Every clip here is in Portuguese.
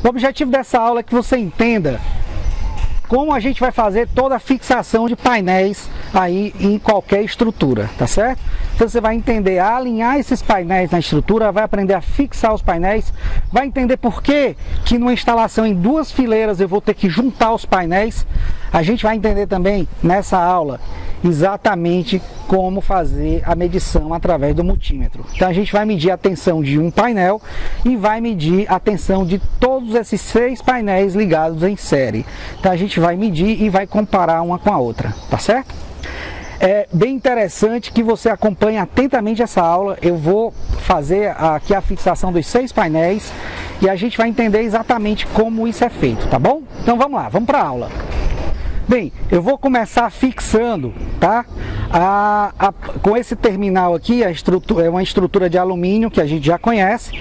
O objetivo dessa aula é que você entenda como a gente vai fazer toda a fixação de painéis aí em qualquer estrutura, tá certo? Então você vai entender a alinhar esses painéis na estrutura, vai aprender a fixar os painéis, vai entender por que numa instalação em duas fileiras eu vou ter que juntar os painéis. A gente vai entender também nessa aula exatamente como fazer a medição através do multímetro. Então a gente vai medir a tensão de um painel e vai medir a tensão de todos esses 6 painéis ligados em série. Então a gente vai medir e vai comparar uma com a outra, tá certo? É bem interessante que você acompanhe atentamente essa aula. Eu vou fazer aqui a fixação dos 6 painéis e a gente vai entender exatamente como isso é feito, tá bom? Então vamos lá, vamos para a aula. Bem, eu vou começar fixando, tá? Com esse terminal aqui, é uma estrutura de alumínio que a gente já conhece.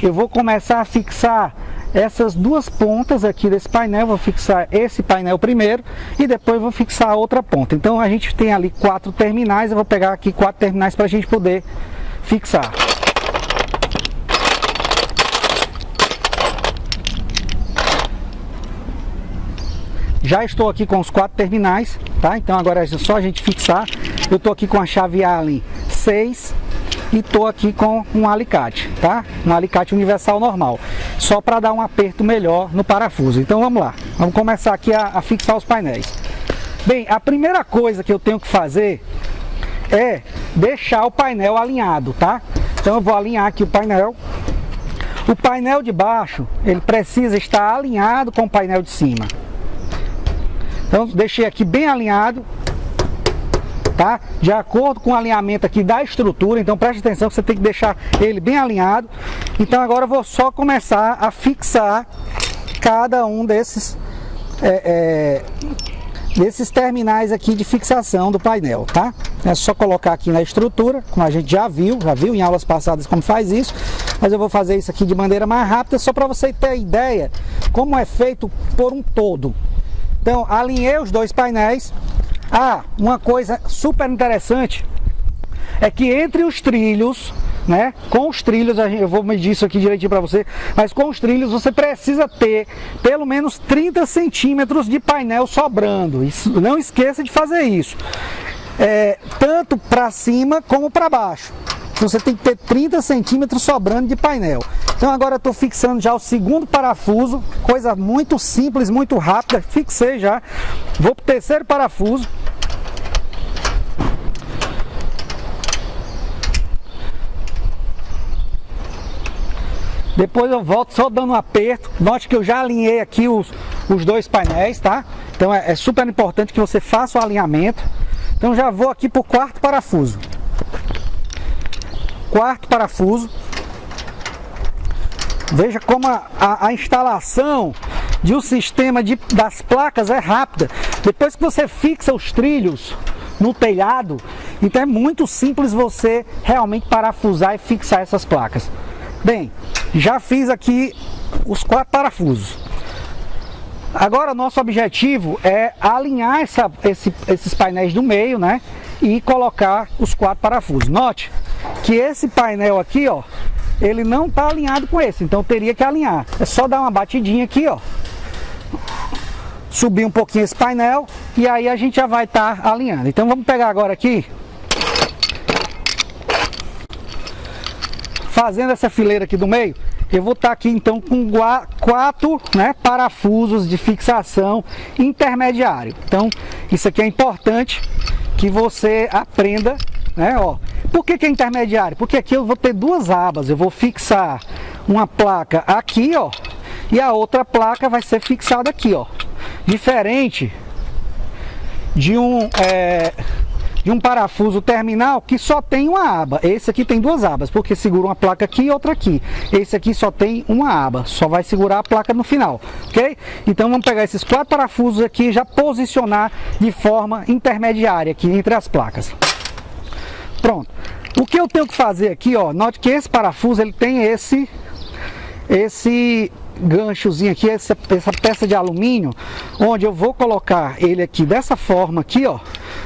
Eu vou começar a fixar essas duas pontas aqui desse painel. Vou fixar esse painel primeiro e depois vou fixar a outra ponta. Então a gente tem ali 4 terminais, eu vou pegar aqui 4 terminais para a gente poder fixar. Já estou aqui com os 4 terminais, tá? Então agora é só a gente fixar. Eu estou aqui com a chave Allen 6 e estou aqui com um alicate, tá? Um alicate universal normal, só para dar um aperto melhor no parafuso. Então vamos lá, vamos começar aqui a fixar os painéis. Bem, a primeira coisa que eu tenho que fazer é deixar o painel alinhado, tá? Então eu vou alinhar aqui o painel. O painel de baixo, ele precisa estar alinhado com o painel de cima. Então deixei aqui bem alinhado, tá? De acordo com o alinhamento aqui da estrutura. Então preste atenção que você tem que deixar ele bem alinhado. Então agora eu vou só começar a fixar cada um desses terminais aqui de fixação do painel, tá? É só colocar aqui na estrutura, como a gente já viu em aulas passadas como faz isso, mas eu vou fazer isso aqui de maneira mais rápida, só para você ter ideia como é feito por um todo. Então, alinhei os 2 painéis. Uma coisa super interessante é que entre os trilhos, né, com os trilhos, eu vou medir isso aqui direitinho para você, mas com os trilhos você precisa ter pelo menos 30 centímetros de painel sobrando. Isso, não esqueça de fazer isso, tanto para cima como para baixo. Você tem que ter 30 centímetros sobrando de painel. Então agora eu estou fixando já o segundo parafuso, coisa muito simples, muito rápida. Fixei já, vou para o 3º parafuso. Depois eu volto só dando um aperto. Note que eu já alinhei aqui os 2 painéis, tá? Então é super importante que você faça o alinhamento. Então já vou aqui para o 4º parafuso. 4º parafuso. Veja como a instalação de um sistema das placas é rápida. Depois que você fixa os trilhos no telhado, então é muito simples você realmente parafusar e fixar essas placas. Bem, já fiz aqui os 4 parafusos. Agora nosso objetivo é alinhar esses painéis do meio, né? E colocar os 4 parafusos. Note que esse painel aqui, ó, ele não está alinhado com esse, então teria que alinhar. É só dar uma batidinha aqui, ó, subir um pouquinho esse painel e aí a gente já vai estar alinhando. Então vamos pegar agora aqui, fazendo essa fileira aqui do meio. Eu vou estar aqui então com 4, né, parafusos de fixação intermediário. Então isso aqui é importante que você aprenda, né? Ó, por que é intermediário? Porque aqui eu vou ter 2 abas. Eu vou fixar uma placa aqui, ó, e a outra placa vai ser fixada aqui, ó. Diferente de um parafuso terminal que só tem uma aba. Esse aqui tem 2 abas, porque segura uma placa aqui e outra aqui. Esse aqui só tem uma aba, só vai segurar a placa no final, ok? Então vamos pegar esses 4 parafusos aqui e já posicionar de forma intermediária aqui entre as placas. Pronto. O que eu tenho que fazer aqui, ó, note que esse parafuso ele tem esse ganchozinho aqui, essa peça de alumínio, onde eu vou colocar ele aqui dessa forma aqui, ó,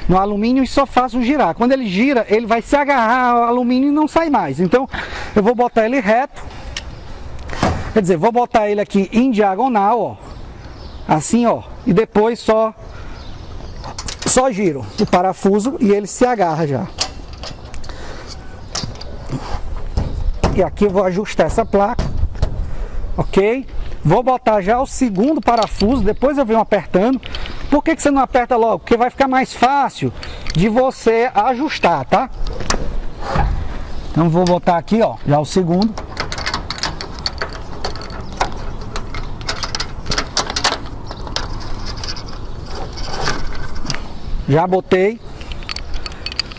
no alumínio e só faço girar. Quando ele gira, ele vai se agarrar ao alumínio e não sai mais. Então eu vou botar ele reto. Quer dizer, vou botar ele aqui em diagonal, ó. Assim, ó. E depois só giro o parafuso e ele se agarra já. E aqui eu vou ajustar essa placa. Ok? Vou botar já o segundo parafuso, depois eu venho apertando. Por que você não aperta logo? Porque vai ficar mais fácil de você ajustar, tá? Então vou botar aqui, ó, já o segundo. Já botei.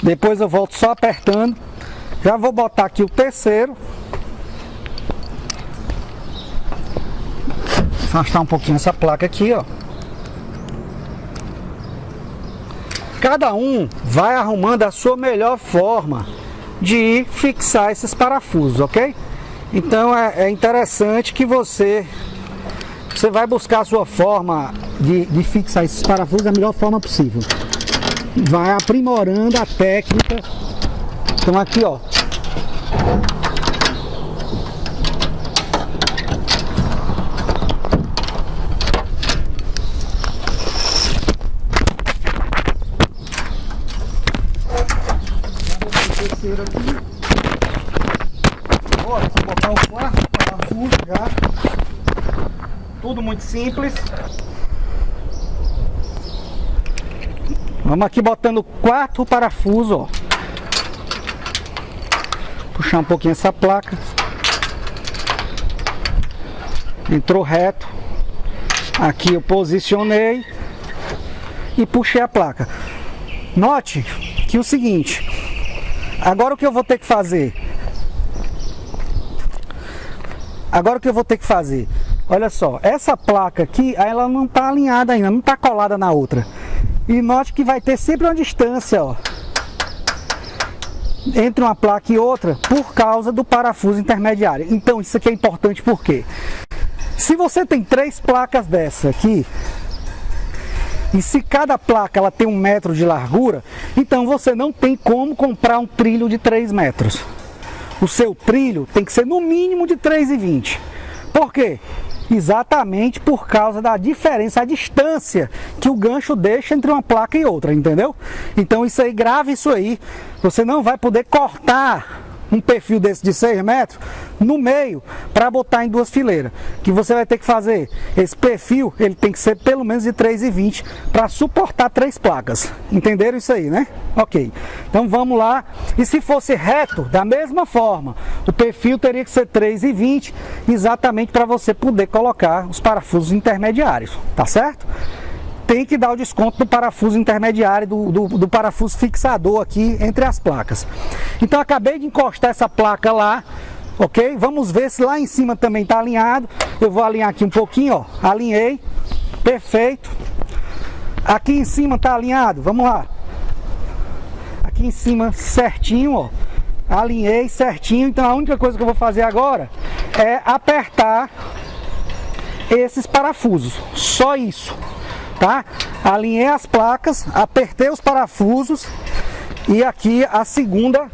Depois eu volto só apertando. Já vou botar aqui o terceiro. Afastar um pouquinho essa placa aqui, ó. Cada um vai arrumando a sua melhor forma de fixar esses parafusos, ok? Então é interessante que você vai buscar a sua forma de fixar esses parafusos da melhor forma possível. Vai aprimorando a técnica. Então aqui, ó. Aqui. Bora, vou botar o quarto parafuso já. Tudo muito simples. Vamos aqui botando o quarto parafuso, ó. Puxar um pouquinho essa placa. Entrou reto. Aqui eu posicionei e puxei a placa. Note que o seguinte. Agora o que eu vou ter que fazer? Olha só, essa placa aqui, ela não está alinhada ainda, não está colada na outra. E note que vai ter sempre uma distância, ó, entre uma placa e outra, por causa do parafuso intermediário. Então isso aqui é importante porque se você tem 3 placas dessa aqui, e se cada placa ela tem 1 metro de largura, então você não tem como comprar um trilho de 3 metros. O seu trilho tem que ser no mínimo de 3,20. Por quê? Exatamente por causa da diferença, a distância que o gancho deixa entre uma placa e outra, entendeu? Então isso aí, grave isso aí. Você não vai poder cortar um perfil desse de 6 metros no meio para botar em 2 fileiras. Que você vai ter que fazer esse perfil, ele tem que ser pelo menos de 3,20 para suportar 3 placas. Entenderam isso aí, né? Ok. Então vamos lá. E se fosse reto, da mesma forma, o perfil teria que ser 3,20, exatamente para você poder colocar os parafusos intermediários, tá certo? Tem que dar o desconto do parafuso intermediário, do parafuso fixador aqui entre as placas. Então acabei de encostar essa placa lá, ok? Vamos ver se lá em cima também está alinhado. Eu vou alinhar aqui um pouquinho, ó. Alinhei, perfeito. Aqui em cima está alinhado, vamos lá. Aqui em cima certinho, ó. Alinhei certinho, então a única coisa que eu vou fazer agora é apertar esses parafusos, só isso. Tá? Alinhei as placas, apertei os parafusos e aqui a segunda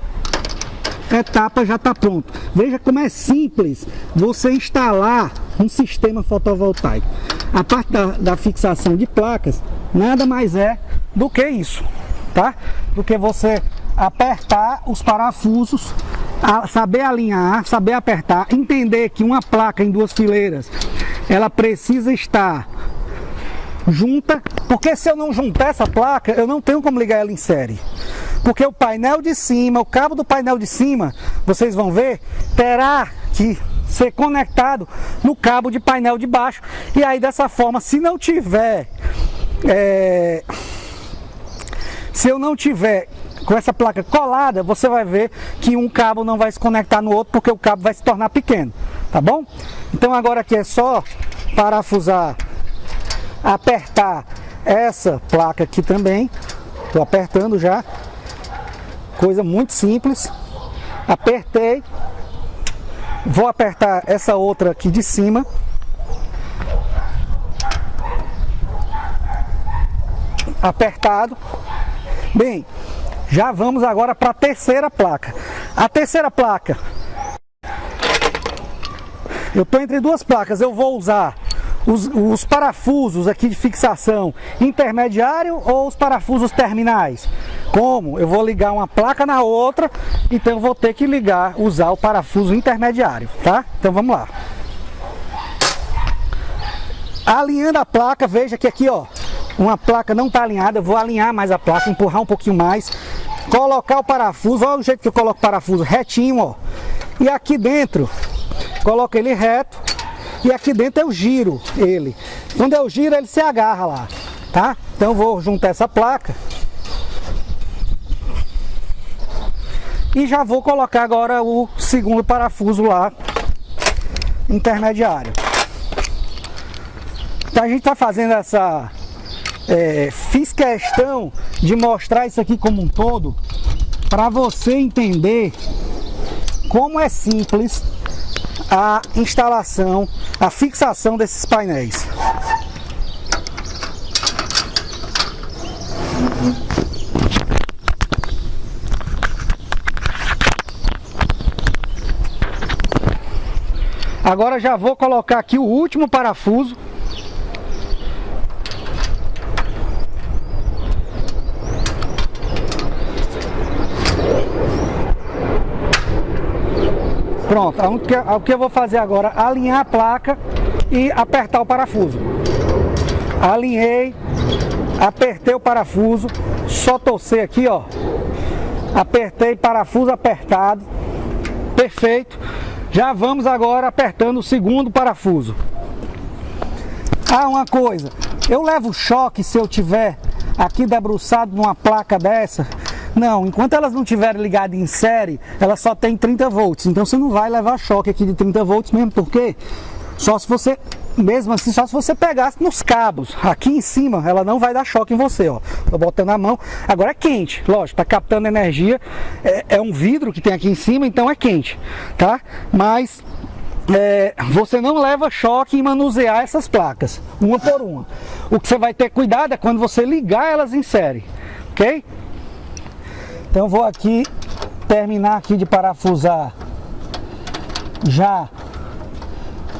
etapa já está pronta. Veja como é simples você instalar um sistema fotovoltaico. A parte da fixação de placas nada mais é do que isso, tá? Do que você apertar os parafusos, saber alinhar, saber apertar, entender que uma placa em 2 fileiras ela precisa estar junta, porque se eu não juntar essa placa, eu não tenho como ligar ela em série. Porque o painel de cima, o cabo do painel de cima, vocês vão ver, terá que ser conectado no cabo de painel de baixo. E aí dessa forma, se não tiver, se eu não tiver com essa placa colada, você vai ver que um cabo não vai se conectar no outro, porque o cabo vai se tornar pequeno, tá bom? Então agora aqui é só parafusar, apertar essa placa aqui também. Estou apertando já, coisa muito simples. Apertei, vou apertar essa outra aqui de cima. Apertado. Bem, já vamos agora para a terceira placa. A terceira placa eu estou entre duas placas, eu vou usar os parafusos aqui de fixação intermediário ou os parafusos terminais? Como? Eu vou ligar uma placa na outra, então eu vou ter que usar o parafuso intermediário, tá? Então vamos lá. Alinhando a placa, veja que aqui, ó, uma placa não está alinhada, eu vou alinhar mais a placa, empurrar um pouquinho mais, colocar o parafuso, olha o jeito que eu coloco o parafuso, retinho, ó. E aqui dentro, coloco ele reto, e aqui dentro eu giro ele. Quando eu giro, ele se agarra lá, tá? Então eu vou juntar essa placa. E já vou colocar agora o segundo parafuso lá, intermediário. Então a gente está fazendo essa... fiz questão de mostrar isso aqui como um todo, para você entender como é simples a instalação, a fixação desses painéis. Agora já vou colocar aqui o último parafuso. Pronto, o que eu vou fazer agora? Alinhar a placa e apertar o parafuso. Alinhei, apertei o parafuso, só torcer aqui, ó. Apertei, parafuso apertado, perfeito. Já vamos agora apertando o segundo parafuso. Ah, uma coisa, eu levo choque se eu tiver aqui debruçado numa placa dessa? Não, enquanto elas não estiverem ligadas em série, elas só tem 30 volts. Então você não vai levar choque aqui de 30 volts mesmo, porque só se você, mesmo assim, só se você pegasse nos cabos. Aqui em cima, ela não vai dar choque em você, ó. Tô botando a mão. Agora é quente, lógico, tá captando energia. É um vidro que tem aqui em cima, então é quente, tá? Mas você não leva choque em manusear essas placas, uma por uma. O que você vai ter cuidado é quando você ligar elas em série, ok? Então vou aqui terminar aqui de parafusar já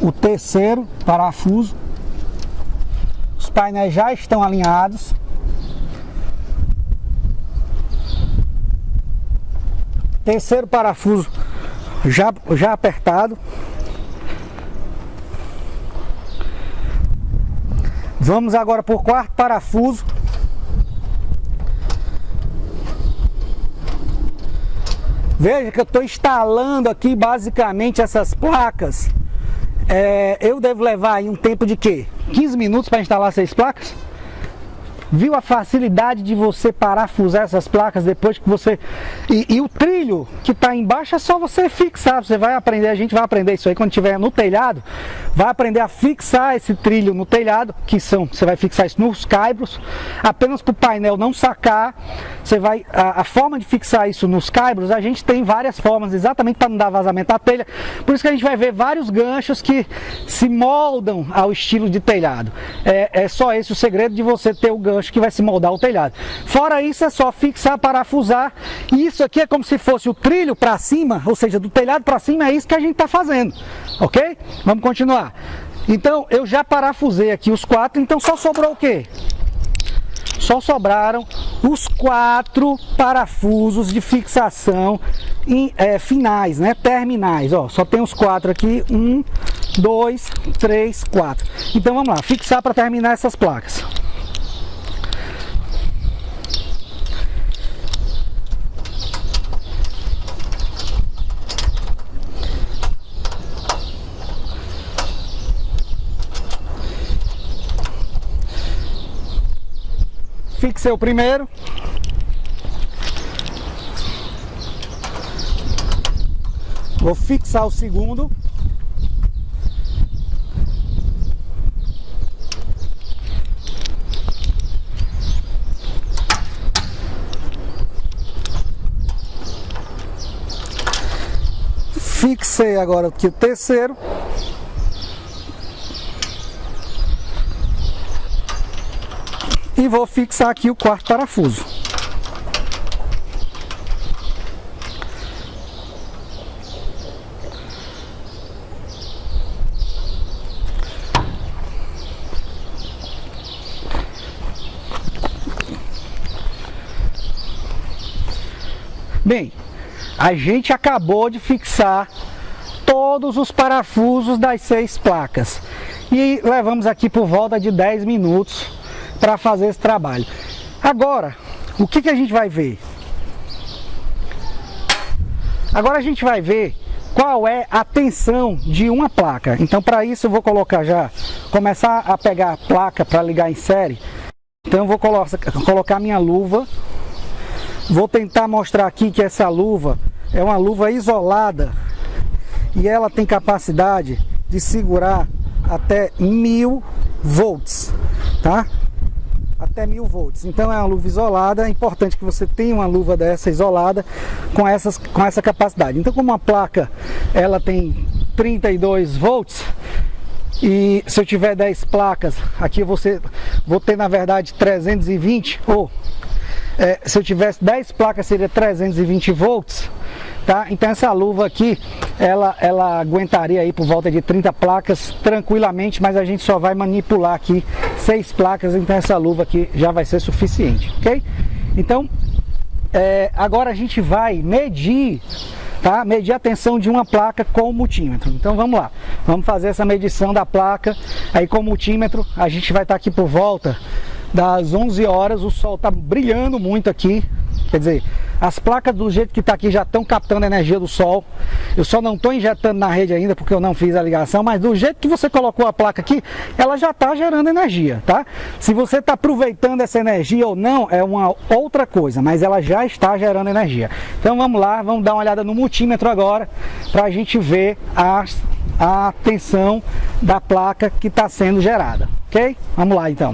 o terceiro parafuso. Os painéis já estão alinhados. Terceiro parafuso já apertado. Vamos agora por quarto parafuso. Veja que eu estou instalando aqui basicamente essas placas. Eu devo levar aí um tempo de quê? 15 minutos para instalar 6 placas? Viu a facilidade de você parafusar essas placas depois que você... E o trilho que está embaixo é só você fixar. Você vai aprender, a gente vai aprender isso aí quando estiver no telhado. Vai aprender a fixar esse trilho no telhado, você vai fixar isso nos caibros, apenas para o painel não sacar. Você vai, a forma de fixar isso nos caibros, a gente tem várias formas, exatamente para não dar vazamento à telha. Por isso que a gente vai ver vários ganchos que se moldam ao estilo de telhado. É só esse o segredo de você ter o gancho que vai se moldar ao telhado. Fora isso, é só fixar, parafusar. E isso aqui é como se fosse o trilho para cima, ou seja, do telhado para cima. É isso que a gente está fazendo, ok? Vamos continuar. Então eu já parafusei aqui os 4. Então só sobrou o quê? Só sobraram os 4 parafusos de fixação finais, né? Terminais, ó. Só tem os 4 aqui. 1, 2, 3, 4. Então vamos lá, fixar para terminar essas placas. Fixei o primeiro. Vou fixar o segundo. Fixei agora aqui o terceiro. E vou fixar aqui o quarto parafuso. Bem, a gente acabou de fixar todos os parafusos das 6 placas e levamos aqui por volta de 10 minutos para fazer esse trabalho. Agora, o que a gente vai ver? Agora a gente vai ver qual é a tensão de uma placa. Então, para isso eu vou começar a pegar a placa para ligar em série. Então eu vou colocar minha luva. Vou tentar mostrar aqui que essa luva é uma luva isolada e ela tem capacidade de segurar até 1000 volts, tá? Até 1000 volts. Então é uma luva isolada. É importante que você tenha uma luva dessa isolada com essa capacidade. Então, como a placa ela tem 32 volts e se eu tiver 10 placas aqui, vou ter na verdade 320, ou se eu tivesse 10 placas seria 320 volts, tá? Então essa luva aqui ela aguentaria aí por volta de 30 placas tranquilamente, mas a gente só vai manipular aqui 6 placas, então essa luva aqui já vai ser suficiente, ok? Então agora a gente vai medir, tá? Medir a tensão de uma placa com o multímetro. Então vamos lá, vamos fazer essa medição da placa aí com o multímetro. A gente vai estar aqui por volta das 11 horas, o sol está brilhando muito aqui, quer dizer, as placas do jeito que está aqui já estão captando a energia do sol. Eu só não estou injetando na rede ainda porque eu não fiz a ligação, mas do jeito que você colocou a placa aqui, ela já está gerando energia, tá? Se você está aproveitando essa energia ou não é uma outra coisa, mas ela já está gerando energia. Então vamos lá, vamos dar uma olhada no multímetro agora para a gente ver a tensão da placa que está sendo gerada, ok? Vamos lá então.